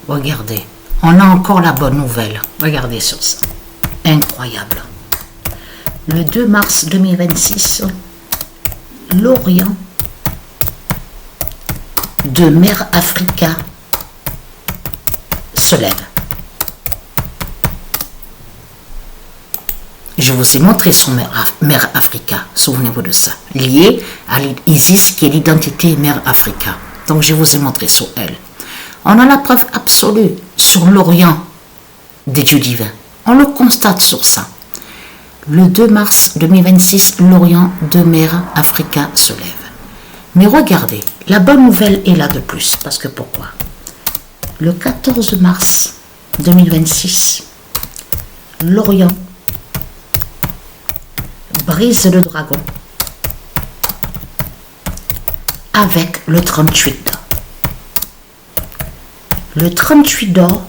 Regardez, on a encore la bonne nouvelle. Regardez sur ça. Incroyable. Le 2 mars 2026, l'Orient de Mère Africa se lève. Je vous ai montré son Mère Africa, souvenez-vous de ça, lié à l'Isis qui est l'identité Mère Africa. Donc je vous ai montré sur elle. On a la preuve absolue sur l'Orient des dieux divins. On le constate sur ça. Le 2 mars 2026, l'Orient de Mère Africa se lève. Mais regardez, la bonne nouvelle est là de plus. Parce que pourquoi? Le 14 mars 2026, l'Orient brise le dragon avec le 38 d'or. Le 38 d'or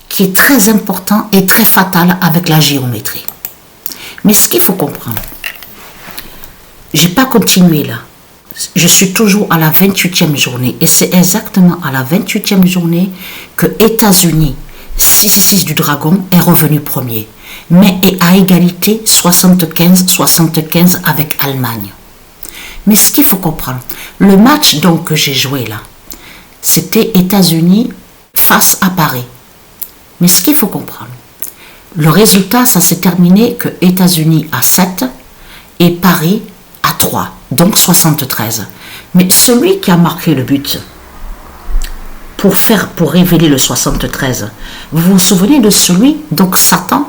qui est très important et très fatal avec la géométrie. Mais ce qu'il faut comprendre, j'ai pas continué là. Je suis toujours à la 28e journée et c'est exactement à la 28e journée que États-Unis, 6 du dragon, est revenu premier. Mais est à égalité 75-75 avec Allemagne. Mais ce qu'il faut comprendre, le match donc que j'ai joué là, c'était États-Unis face à Paris. Mais ce qu'il faut comprendre, le résultat, ça s'est terminé que États-Unis à 7 et Paris à 3, donc 73. Mais celui qui a marqué le but pour révéler le 73, vous vous souvenez de celui, donc Satan,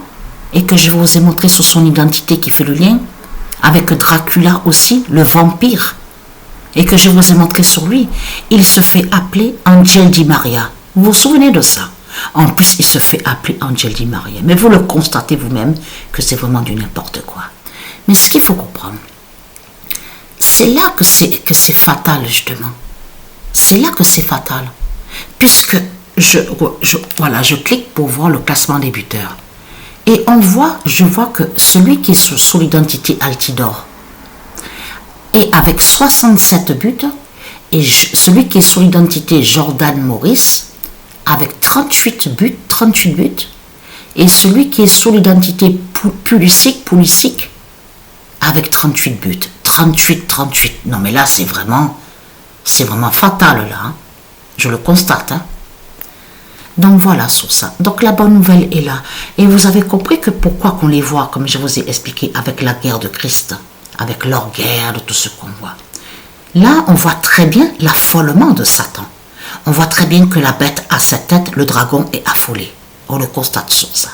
et que je vous ai montré sur son identité qui fait le lien avec Dracula aussi, le vampire, et que je vous ai montré sur lui, il se fait appeler Angel Di Maria. Vous vous souvenez de ça? En plus, il se fait appeler Angel Di Maria. Mais vous le constatez vous-même que c'est vraiment du n'importe quoi. Mais ce qu'il faut comprendre, c'est là que c'est fatal, justement. C'est là que c'est fatal. Puisque je clique pour voir le classement des buteurs. Et je vois que celui qui est sous l'identité Altidor est avec 67 buts, et celui qui est sous l'identité Jordan Morris avec 38 buts, et celui qui est sous l'identité Pulisic avec 38 buts, 38. Non mais là c'est vraiment fatal là, hein. Je le constate, hein. Donc voilà sur ça. Donc la bonne nouvelle est là. Et vous avez compris que pourquoi qu'on les voit, comme je vous ai expliqué, avec la guerre de Christ, avec leur guerre, de tout ce qu'on voit. Là, on voit très bien l'affolement de Satan. On voit très bien que la bête a sa tête, le dragon est affolé. On le constate sur ça.